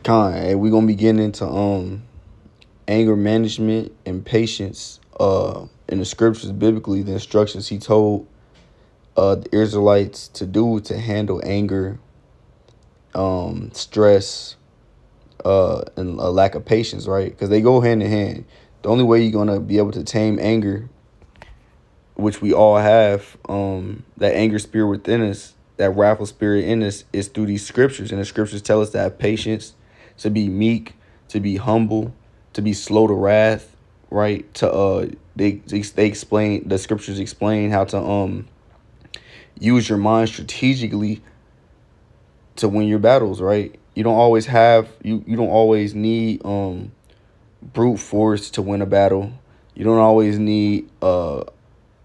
And we're gonna be getting into anger management and patience in the scriptures biblically, the instructions he told the Israelites to do to handle anger, stress, and a lack of patience, right? Because they go hand in hand. The only way you're gonna be able to tame anger, which we all have, that anger spirit within us, that wrathful spirit in us, is through these scriptures. And the scriptures tell us to have patience, to be meek, to be humble, to be slow to wrath, right? They explain, the scriptures explain how to use your mind strategically to win your battles, right? You don't always need brute force to win a battle. You don't always need a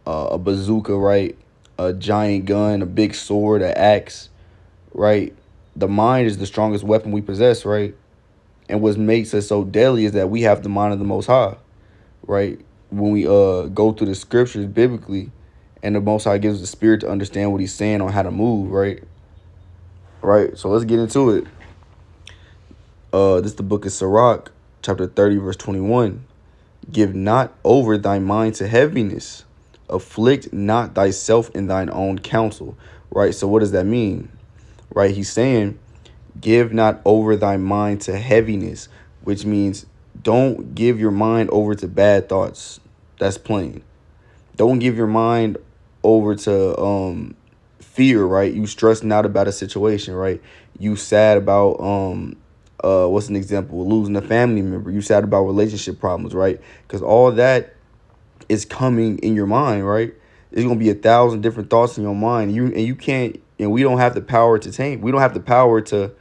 bazooka, right? A giant gun, a big sword, an axe, right? The mind is the strongest weapon we possess, right? And what makes us so deadly is that we have the mind of the Most High, right? When we go through the scriptures biblically, and the Most High gives the spirit to understand what He's saying on how to move, right? Right. So let's get into it. This is the book of Sirach, chapter 30, verse 21. Give not over thy mind to heaviness. Afflict not thyself in thine own counsel. Right. So what does that mean? Right. He's saying, give not over thy mind to heaviness, which means don't give your mind over to bad thoughts. That's plain. Don't give your mind over to fear, right? You stressing out about a situation, right? You sad about what's an example? Losing a family member. You sad about relationship problems, right? Because all that is coming in your mind, right? There's gonna be 1,000 different thoughts in your mind. You can't, and we don't have the power to tame. We don't have the power to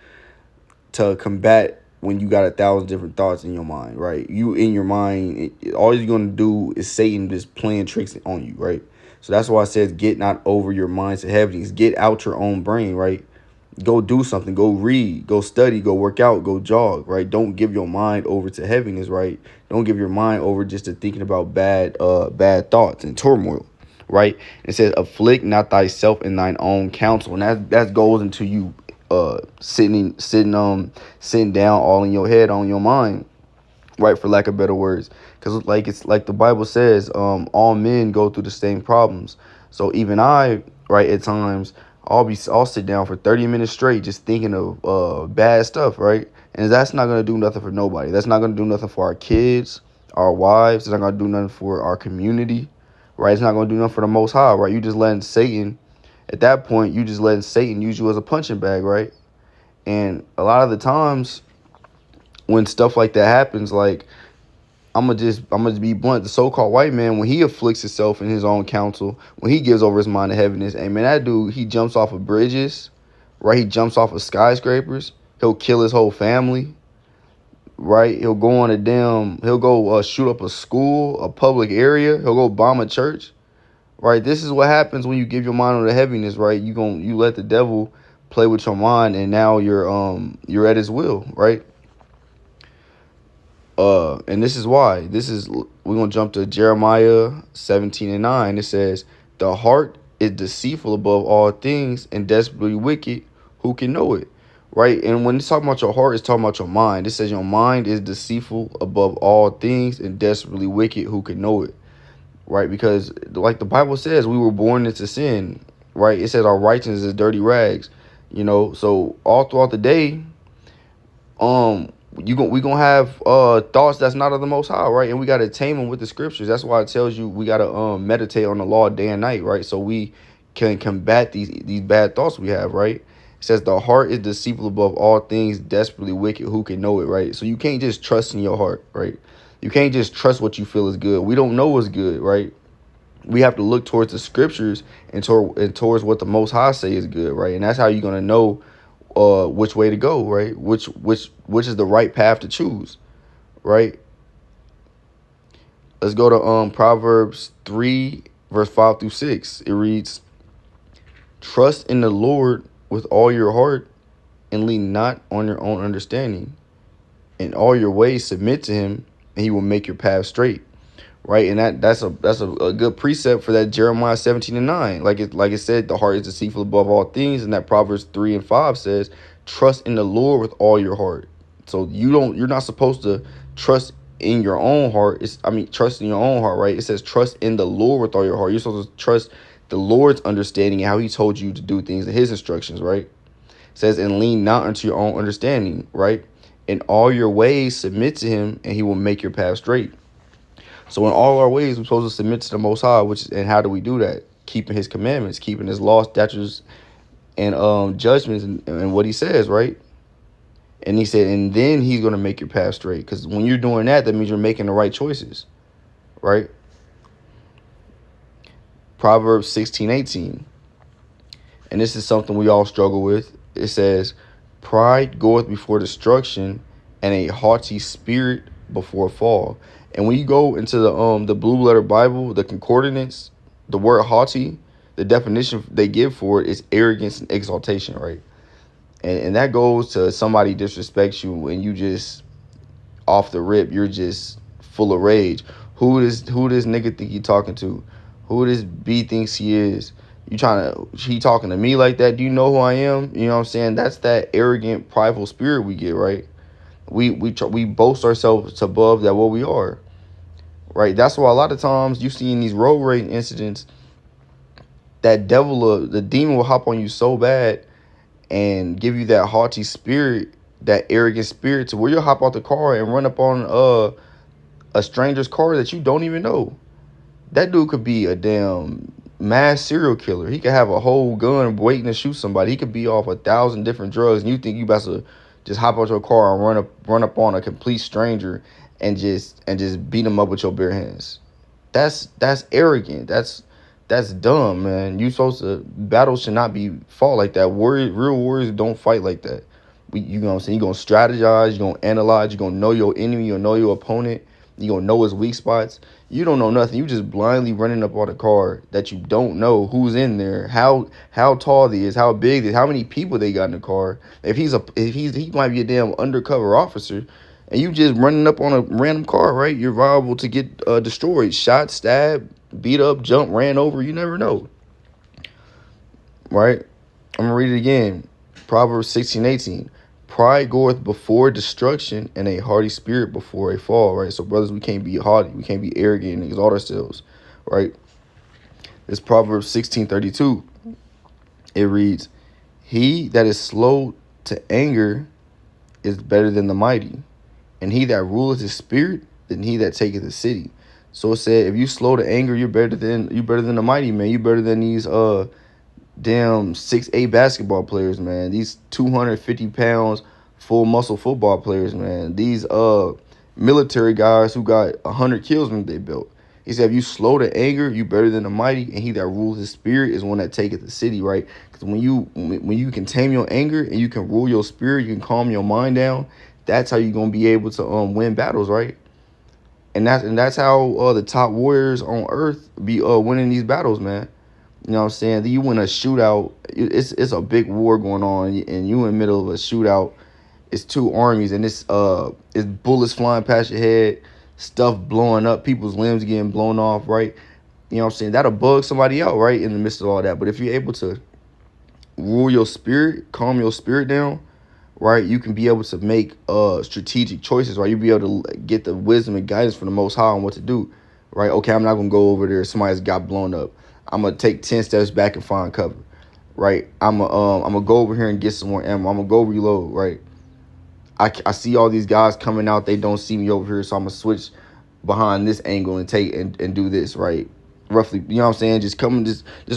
combat when you got 1,000 different thoughts in your mind, right? You in your mind, all you're gonna do is Satan just playing tricks on you, right? So that's why it says, get not over your minds to heaviness. Get out your own brain, right? Go do something. Go read. Go study. Go work out. Go jog, right? Don't give your mind over to heaviness, right? Don't give your mind over just to thinking about bad thoughts and turmoil, right? It says, afflict not thyself in thine own counsel, and that goes into you sitting down all in your head, on your mind, right, for lack of better words. Because it's like the Bible says, all men go through the same problems. So even I, right, at times I'll sit down for 30 minutes straight just thinking of bad stuff, right? And that's not gonna do nothing for nobody. That's not gonna do nothing for our kids, our wives. It's not gonna do nothing for our community, right? It's not gonna do nothing for the Most High, right? You just letting Satan, at that point, you just letting Satan use you as a punching bag, right? And a lot of the times when stuff like that happens, like, I'm gonna just be blunt. The so-called white man, when he afflicts himself in his own counsel, when he gives over his mind to heaviness, hey man, that dude, he jumps off of bridges, right? He jumps off of skyscrapers. He'll kill his whole family, right? He'll go shoot up a school, a public area. He'll go bomb a church, right? This is what happens when you give your mind on the heaviness, right? You let the devil play with your mind, and now you're at his will, right? And this is why. We're gonna jump to Jeremiah 17:9. It says, the heart is deceitful above all things and desperately wicked. Who can know it? Right? And when it's talking about your heart, it's talking about your mind. It says your mind is deceitful above all things and desperately wicked. Who can know it? Right? Because like the Bible says, we were born into sin. Right? It says our righteousness is dirty rags. So all throughout the day, we gonna have thoughts that's not of the Most High, right? And we gotta tame them with the scriptures. That's why it tells you we gotta meditate on the law day and night, right? So we can combat these bad thoughts we have, right? It says the heart is deceitful above all things, desperately wicked. Who can know it, right? So you can't just trust in your heart, right? You can't just trust what you feel is good. We don't know what's good, right? We have to look towards the scriptures and towards what the Most High say is good, right? And that's how you're gonna know which way to go, right? Which is the right path to choose, right? Let's go to Proverbs 3, verse 5 through 6. It reads, trust in the Lord with all your heart and lean not on your own understanding. In all your ways submit to him, and he will make your path straight. Right, and that's a good precept for that Jeremiah 17:9. Like it said, the heart is deceitful above all things, and that Proverbs 3 and 5 says, trust in the Lord with all your heart. So you're not supposed to trust in your own heart. Trust in your own heart, right? It says trust in the Lord with all your heart. You're supposed to trust the Lord's understanding and how he told you to do things and his instructions, right? It says, and lean not unto your own understanding, right? In all your ways submit to him and he will make your path straight. So in all our ways, we're supposed to submit to the Most High, and how do we do that? Keeping his commandments, keeping his laws, statutes, and judgments, and what he says, right? And he said, and then he's going to make your path straight. Because when you're doing that, that means you're making the right choices, right? Proverbs 16:18. And this is something we all struggle with. It says, pride goeth before destruction, and a haughty spirit before a fall. And when you go into the Blue Letter Bible, the concordance, the word haughty, the definition they give for it is arrogance and exaltation, right? And that goes to somebody disrespects you and you just off the rip, you're just full of rage. Who this nigga think he talking to? Who this B thinks he is? He talking to me like that? Do you know who I am? You know what I'm saying? That's that arrogant, prideful spirit we get, right? We boast ourselves above that what we are, right? That's why a lot of times you see in these road rage incidents, that the demon will hop on you so bad and give you that haughty spirit, that arrogant spirit, to where you'll hop out the car and run up on a stranger's car that you don't even know. That dude could be a damn mass serial killer. He could have a whole gun waiting to shoot somebody. He could be off 1,000 different drugs, and you think you about to just hop out your car and run up on a complete stranger and just beat him up with your bare hands. That's arrogant. That's dumb, man. Battles should not be fought like that. Real warriors don't fight like that. You know what I'm saying? You're going to strategize, you're going to analyze, you're going to know your enemy, you're going to know your opponent, you're going to know his weak spots. You don't know nothing. You just blindly running up on a car that you don't know who's in there, how tall he is, how big he is, how many people they got in the car. He might be a damn undercover officer, and you just running up on a random car, right? You're liable to get destroyed, shot, stabbed, beat up, jumped, ran over. You never know, right? I'm gonna read it again. Proverbs 16:18. Pride goeth before destruction, and a haughty spirit before a fall, right? So, brothers, we can't be haughty. We can't be arrogant and exalt ourselves, right? This Proverbs 16:32. It reads, he that is slow to anger is better than the mighty, and he that ruleth his spirit than he that taketh the city. So it said, if you slow to anger, you're better than the mighty, man. You better than these damn 6'8" basketball players, man. These 250 pounds full muscle football players, man. These military guys who got 100 kills when they built. He said, if you slow to anger, you better than the mighty, and he that rules his spirit is one that taketh the city, right? Because when you can tame your anger and you can rule your spirit, you can calm your mind down. That's how you're gonna be able to win battles, right? And that's how the top warriors on earth be winning these battles, man. You know what I'm saying? You win a shootout. It's a big war going on, and you in the middle of a shootout. It's two armies, and it's bullets flying past your head, stuff blowing up, people's limbs getting blown off, right? You know what I'm saying? That'll bug somebody out, right, in the midst of all that. But if you're able to rule your spirit, calm your spirit down, right, you can be able to make strategic choices, right? You'll be able to get the wisdom and guidance from the Most High on what to do, right? Okay, I'm not going to go over there. Somebody's got blown up. I'm going to take 10 steps back and find cover, right? I'm gonna go over here and get some more ammo. I'm going to go reload, right? I see all these guys coming out. They don't see me over here, so I'm going to switch behind this angle and take and do this, right? Roughly, you know what I'm saying? Just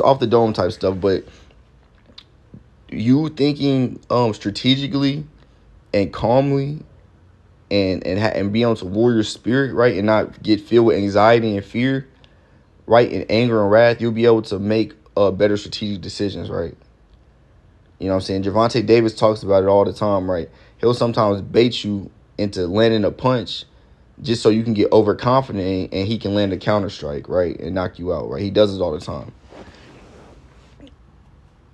off the dome type stuff. But you thinking strategically and calmly and be able to warrior spirit, right, and not get filled with anxiety and fear, right, and anger and wrath, you'll be able to make better strategic decisions, right? You know what I'm saying? Gervonta Davis talks about it all the time, right? He'll sometimes bait you into landing a punch just so you can get overconfident and he can land a counter strike, right, and knock you out, right? He does it all the time.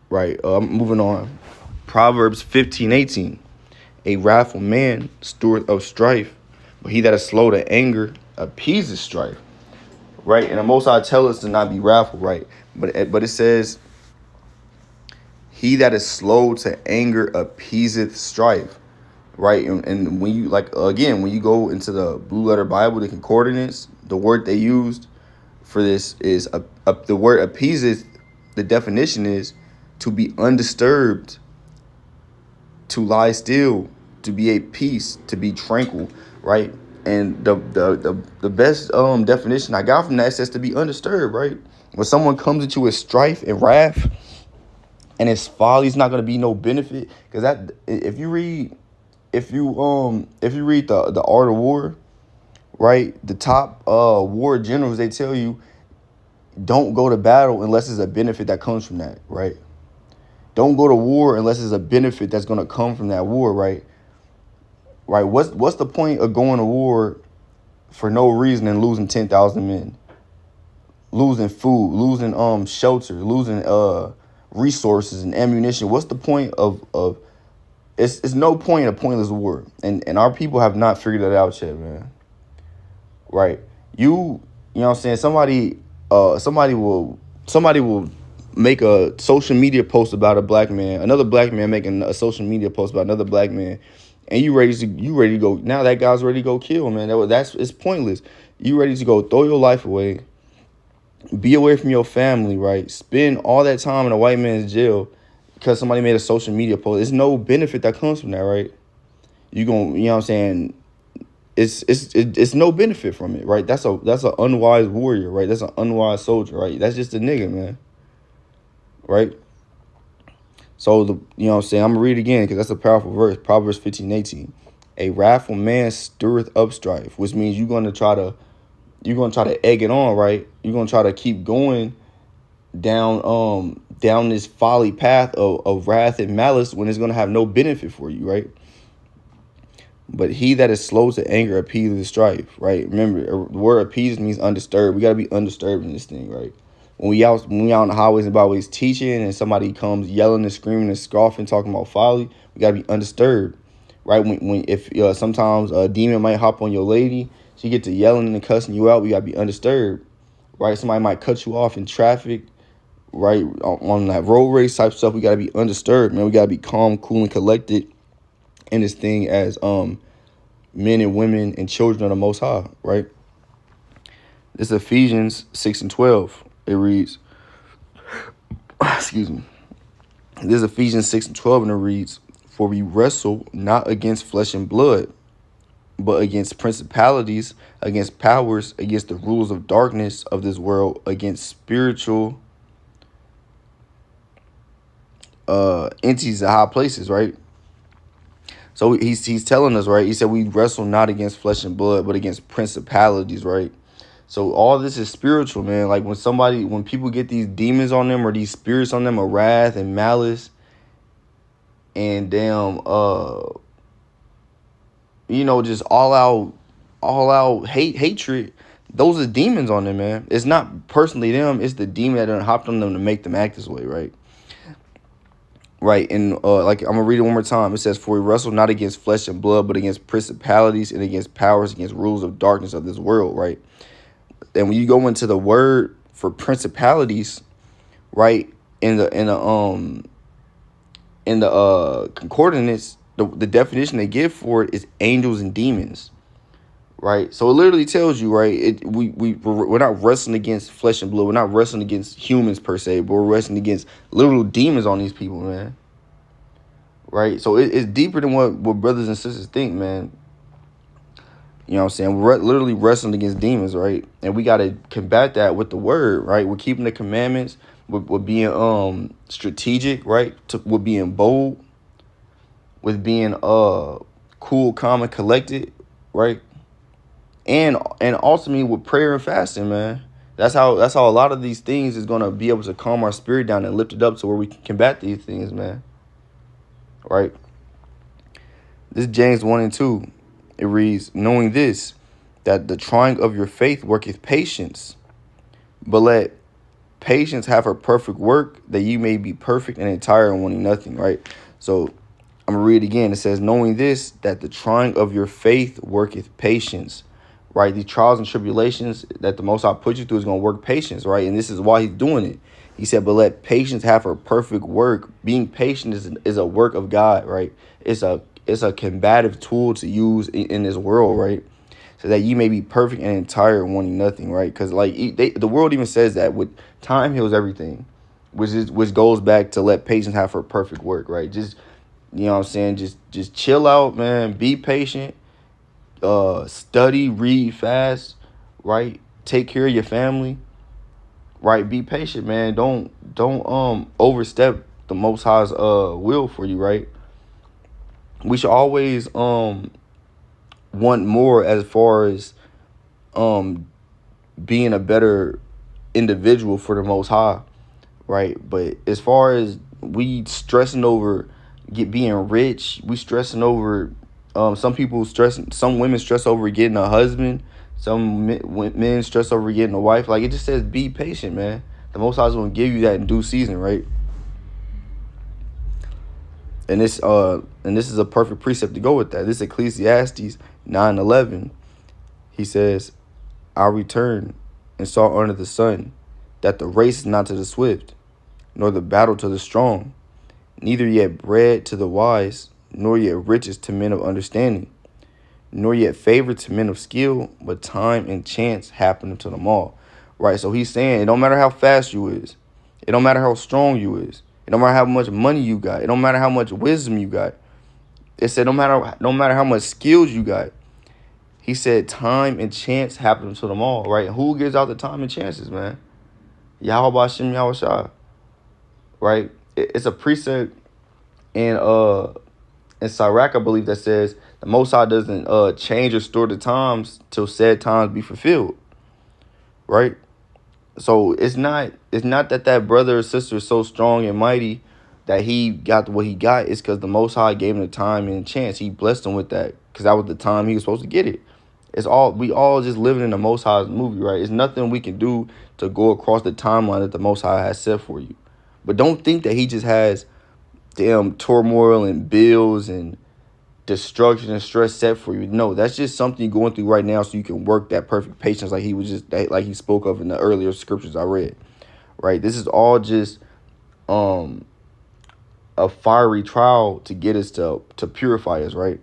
Right, moving on. Proverbs 15:18. A wrathful man steward of strife, but he that is slow to anger appeases strife. Right, and the Most High tell us to not be wrathful, right? But it says, he that is slow to anger appeaseth strife. right? And when you like again, when you go into the Blue Letter Bible, the concordance, the word they used for this is the word appeaseth. The definition is to be undisturbed, to lie still, to be at peace, to be tranquil, right? And the best definition I got from that says to be undisturbed, right? When someone comes at you with strife and wrath and his folly is not going to be no benefit, because that if you read the Art of War, right, the top war generals, they tell you don't go to battle unless there's a benefit that comes from that, right? Don't go to war unless there's a benefit that's going to come from that war, right? Right? What's the point of going to war for no reason and losing 10,000 men, losing food, losing shelter, losing resources and ammunition? What's the point of it's no point in a pointless war, and our people have not figured that out yet, man. Right? You know what I'm saying? Somebody will make a social media post about a black man, another black man making a social media post about another black man, and you ready to go. Now that guy's ready to go kill, man. That's it's pointless. You ready to go throw your life away, be away from your family, right? Spend all that time in a white man's jail because somebody made a social media post. There's no benefit that comes from that, right? You know what I'm saying? It's no benefit from it, right? That's an unwise warrior, right? That's an unwise soldier, right? That's just a nigga, man, right? So you know what I'm saying? I'm gonna read it again because that's a powerful verse. Proverbs 15:18. A wrathful man stirreth up strife, which means you're gonna try to egg it on, right? You're gonna try to keep going down this folly path of wrath and malice when it's gonna have no benefit for you, right? But he that is slow to anger appeaseth strife, right? Remember, the word appease means undisturbed. We gotta be undisturbed in this thing, right? When we out on the highways and byways teaching, and somebody comes yelling and screaming and scoffing, talking about folly, we gotta be undisturbed, right? If sometimes a demon might hop on your lady, she get to yelling and cussing you out, we gotta be undisturbed, right? Somebody might cut you off in traffic, right? On that road race type stuff, we gotta be undisturbed, man. We gotta be calm, cool, and collected in this thing as men and women and children of the Most High, right? This is Ephesians 6:12. It reads, excuse me. This is Ephesians 6:12, and it reads, "For we wrestle not against flesh and blood, but against principalities, against powers, against the rulers of darkness of this world, against spiritual entities in high places," right? So he's telling us, right? He said we wrestle not against flesh and blood, but against principalities, right? So all this is spiritual, man. Like when people get these demons on them or these spirits on them of wrath and malice and damn, just all out hatred. Those are demons on them, man. It's not personally them. It's the demon that done hopped on them to make them act this way, right? Right, and like I'm gonna read it one more time. It says, "For we wrestle not against flesh and blood, but against principalities and against powers, against rulers of darkness of this world." Right, and when you go into the word for principalities, right, in the concordance, the definition they give for it is angels and demons. Right, so it literally tells you, right, we're not wrestling against flesh and blood. We're not wrestling against humans per se, but we're wrestling against literal demons on these people, man. Right, so it's deeper than what brothers and sisters think, man. You know what I'm saying? We're literally wrestling against demons, right? And we got to combat that with the word, right? We're keeping the commandments. We're being strategic, right? We're being bold, with being cool, calm, and collected, right? And ultimately with prayer and fasting, man. That's how a lot of these things is gonna be able to calm our spirit down and lift it up to where we can combat these things, man. Right? This is James 1:2. It reads, "Knowing this, that the trying of your faith worketh patience, but let patience have her perfect work, that you may be perfect and entire and wanting nothing," right? So I'm gonna read it again. It says, "Knowing this, that the trying of your faith worketh patience." Right? These trials and tribulations that the Most High put you through is going to work patience, right? And this is why he's doing it. He said, "But let patience have her perfect work." Being patient is a work of God, right? It's it's a combative tool to use in this world, right? So that you may be perfect and entire, wanting nothing, right? Because like the world even says that with time heals everything, which goes back to let patience have her perfect work, right? Just, you know what I'm saying, just chill out, man. Be patient. Study, read fast, right? Take care of your family, right? Be patient, man. Don't overstep the Most High's will for you, right? We should always want more as far as um being a better individual for the Most High, right? But as far as we stressing over being rich, we stressing over some women stress over getting a husband, some men stress over getting a wife. Like, it just says be patient, man. The Most High is gonna give you that in due season, right? And this is a perfect precept to go with that. This is Ecclesiastes 9:11. He says, I returned and saw under the sun that the race is not to the swift, nor the battle to the strong, neither yet bread to the wise, nor yet riches to men of understanding, nor yet favor to men of skill, but time and chance happen to them all. Right? So he's saying it don't matter how fast you is. It don't matter how strong you is. It don't matter how much money you got. It don't matter how much wisdom you got. It said no matter how much skills you got. He said time and chance happen to them all, right? Who gives out the time and chances, man? Yahweh Shem Yahweh, right? It's a precept in Sirach, I believe, that says the Most High doesn't change or store the times till said times be fulfilled, right? So it's not that brother or sister is so strong and mighty that he got what he got. It's because the Most High gave him the time and chance. He blessed him with that because that was the time he was supposed to get it. We all just living in the Most High's movie, right? It's nothing we can do to go across the timeline that the Most High has set for you. But don't think that he just has damn turmoil and bills and destruction and stress set for you. No, that's just something you're going through right now so you can work that perfect patience like he spoke of in the earlier scriptures I read. Right? This is all just a fiery trial to get us to purify us, right?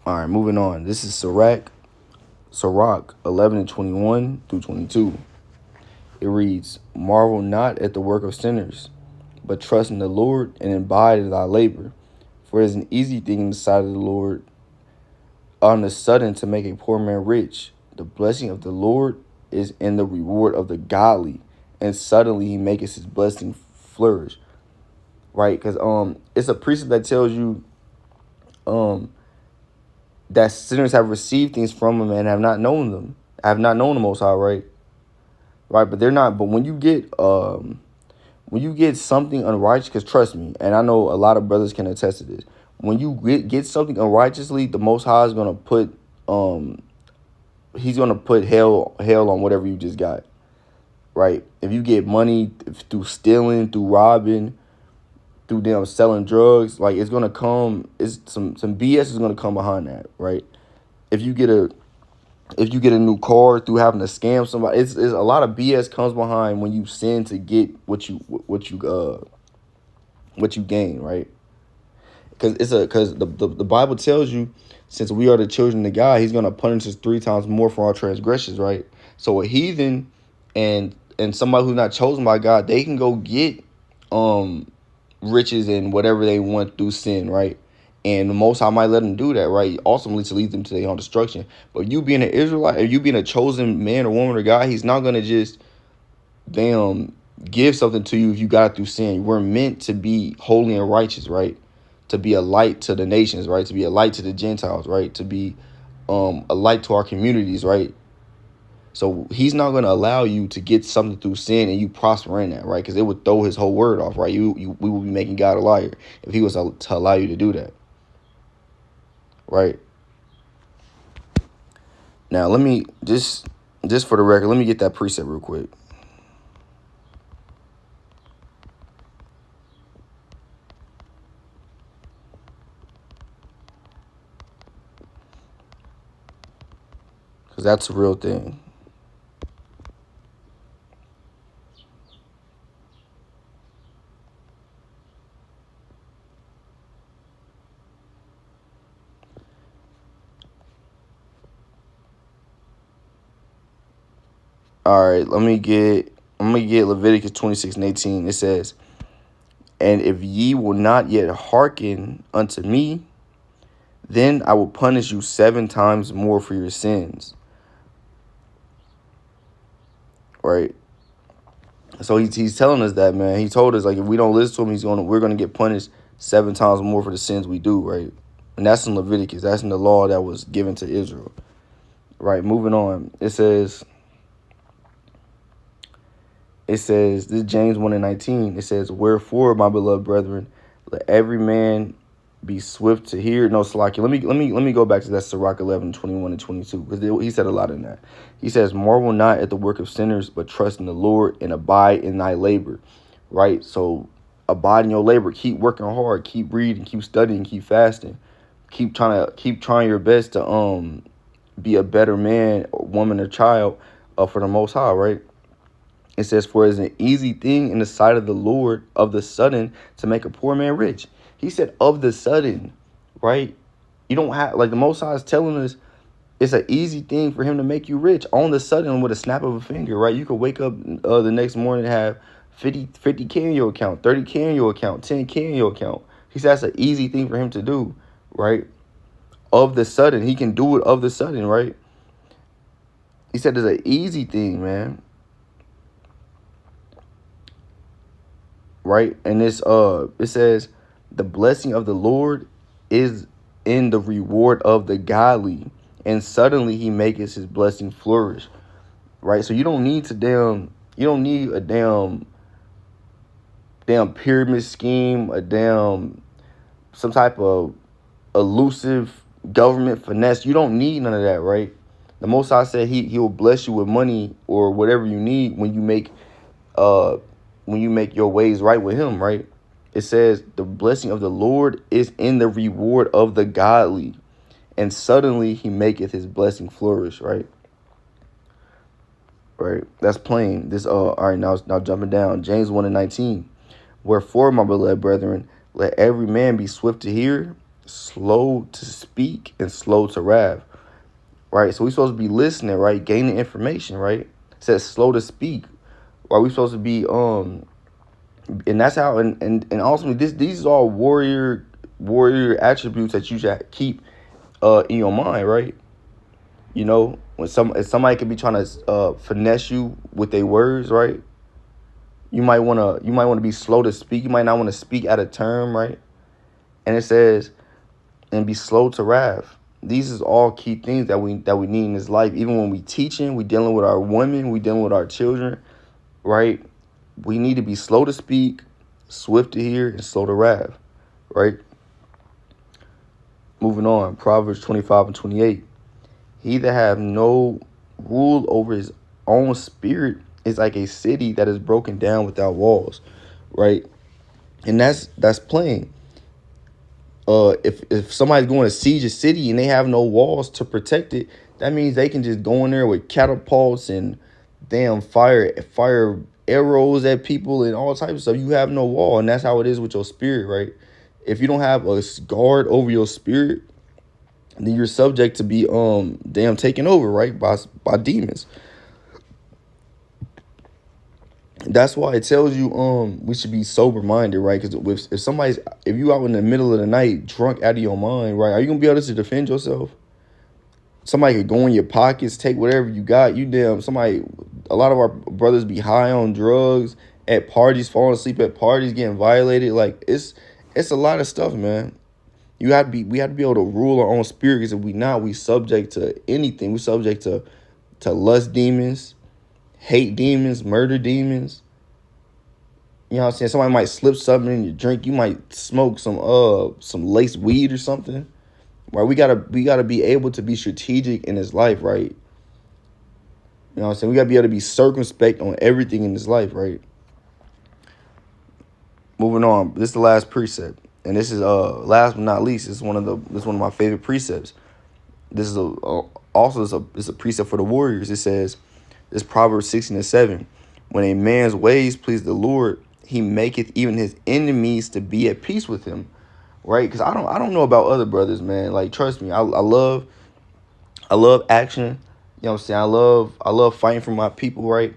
All right, moving on. This is Sirach 11:21 through 22. It reads, Marvel not at the work of sinners, but trust in the Lord and abide in thy labor. For it is an easy thing in the sight of the Lord on the sudden to make a poor man rich. The blessing of the Lord is in the reward of the godly, and suddenly he maketh his blessing flourish. Right? Because it's a precept that tells you that sinners have received things from him and have not known them. Have not known the Most High, right? Right, but they're not. But when you get something unrighteous, because trust me, and I know a lot of brothers can attest to this. When you get something unrighteously, the Most High is gonna put he's gonna put hell on whatever you just got. Right? If you get money through stealing, through robbing, through them selling drugs, like it's gonna come. It's some BS is gonna come behind that, right? If you get a new car through having to scam somebody, it's a lot of BS comes behind when you sin to get what you gain, right? Because the Bible tells you, since we are the children of God, he's gonna punish us 3 times more for our transgressions, right? So a heathen and somebody who's not chosen by God, they can go get riches and whatever they want through sin, right? And the Most High might let them do that, right? Ultimately to lead them to their own destruction. But you being an Israelite, or you being a chosen man or woman or God, he's not gonna just give something to you if you got it through sin. We're meant to be holy and righteous, right? To be a light to the nations, right? To be a light to the Gentiles, right? To be a light to our communities, right? So he's not going to allow you to get something through sin and you prosper in that, right? Because it would throw his whole word off, right? We would be making God a liar if he was to allow you to do that, right? Now, let me, just for the record, let me get that precept real quick. Because that's a real thing. All right, I'm gonna get Leviticus 26:18. It says, "And if ye will not yet hearken unto me, then I will punish you 7 times more for your sins." Right? So he's telling us that, man. He told us, like, if we don't listen to him, we're gonna get punished 7 times more for the sins we do, right? And that's in Leviticus. That's in the law that was given to Israel. Right, moving on. This is James 1:19. It says, "Wherefore, my beloved brethren, let every man be swift to hear." No, Salaki. Let me go back to that Sirach 11:21 and 22, because he said a lot in that. He says, "Marvel not at the work of sinners, but trust in the Lord and abide in thy labor." Right? So abide in your labor. Keep working hard. Keep reading. Keep studying. Keep fasting. Keep trying your best to be a better man, or woman, or child for the Most High. Right? It says, "For it is an easy thing in the sight of the Lord of the sudden to make a poor man rich." He said, of the sudden, right? You don't have, like, the Most High is telling us, it's an easy thing for him to make you rich on the sudden with a snap of a finger, right? You could wake up the next morning and have 50K in your account, 30K in your account, 10K in your account. He said that's an easy thing for him to do, right? Of the sudden, he can do it of the sudden, right? He said it's an easy thing, man. Right? And it says, "The blessing of the Lord is in the reward of the godly, and suddenly he maketh his blessing flourish." Right? So you don't need a damn pyramid scheme, some type of elusive government finesse. You don't need none of that, right? The Most High said he will bless you with money or whatever you need when you make your ways right with him, right? It says, "The blessing of the Lord is in the reward of the godly, and suddenly he maketh his blessing flourish," right? Right. That's plain. All right, now jumping down. James 1:19. "Wherefore, my beloved brethren, let every man be swift to hear, slow to speak, and slow to wrath." Right? So we're supposed to be listening, right? Gaining information, right? It says slow to speak. Right? We're supposed to be and that's how, and ultimately these are all warrior attributes that you should keep in your mind, right? You know, if somebody could be trying to finesse you with their words, right? You might wanna be slow to speak. You might not want to speak out of term, right? And it says, "And be slow to wrath." These is all key things that we need in this life. Even when we teaching, we dealing with our women, we dealing with our children, right? We need to be slow to speak, swift to hear, and slow to wrath, right? Moving on, Proverbs 25:28. "He that have no rule over his own spirit is like a city that is broken down without walls," right? And that's plain. If somebody's going to siege a city and they have no walls to protect it, that means they can just go in there with catapults and damn fire arrows at people and all types of stuff. You have no wall, and that's how it is with your spirit, right? If you don't have a guard over your spirit, then you're subject to be taken over, right, by demons. That's why it tells you we should be sober minded, right? Because if you out in the middle of the night drunk out of your mind, right, are you gonna be able to defend yourself? Somebody could go in your pockets, take whatever you got. A lot of our brothers be high on drugs at parties, falling asleep at parties, getting violated. Like it's a lot of stuff, man. We have to be able to rule our own spirit, because if we not, we subject to anything. We subject to lust demons, hate demons, murder demons. You know what I'm saying? Somebody might slip something in your drink. You might smoke some laced weed or something. Right? We gotta be able to be strategic in this life, right? You know what I'm saying? We gotta be able to be circumspect on everything in this life, right? Moving on. This is the last precept. And this is last but not least, this is one of my favorite precepts. This is it's a precept for the warriors. It says, this Proverbs 16:7. "When a man's ways please the Lord, he maketh even his enemies to be at peace with him." Right? Because I don't know about other brothers, man. Like, trust me, I love action. You know know what I'm saying? I love fighting for my people, right?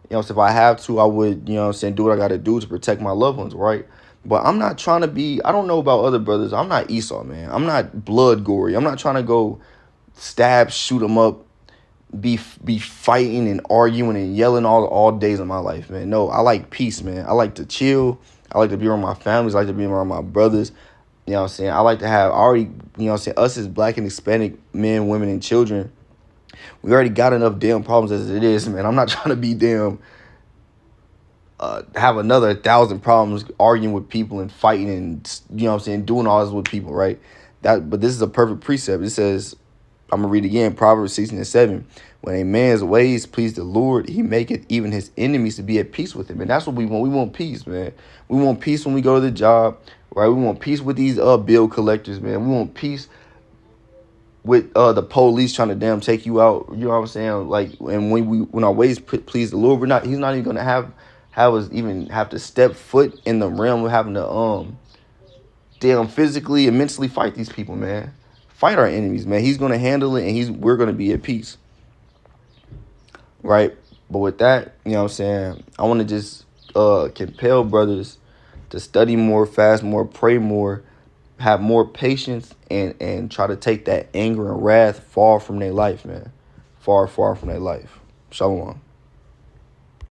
You know, so if I have to, I would, you know what I'm saying, do what I got to do to protect my loved ones, right? But I'm not trying to be, I don't know about other brothers. I'm not Esau, man. I'm not blood gory. I'm not trying to go stab, shoot them up, be fighting and arguing and yelling all days of my life, man. No, I like peace, man. I like to chill. I like to be around my families. I like to be around my brothers. You know what I'm saying? I like to have already, you know what I'm saying, us as Black and Hispanic men, women, and children, we already got enough damn problems as it is, man. I'm not trying to be damn have another 1,000 problems arguing with people and fighting and, you know what I'm saying, doing all this with people, right? But this is a perfect precept. It says, I'm gonna read again, Proverbs 16:7. When a man's ways please the Lord, he maketh even his enemies to be at peace with him. And that's what we want. We want peace, man. We want peace when we go to the job, right? We want peace with these bill collectors, man. We want peace with the police trying to damn take you out. You know what I'm saying? Like, and when our ways please the Lord, he's not even gonna have us even have to step foot in the realm of having to damn physically and mentally fight these people, man. Fight our enemies, man. He's gonna handle it, and we're gonna be at peace, right? But with that, you know what I'm saying, I want to just compel brothers to study more, fast more, pray more, have more patience, and try to take that anger and wrath far from their life, man. Far from their life. Shalom.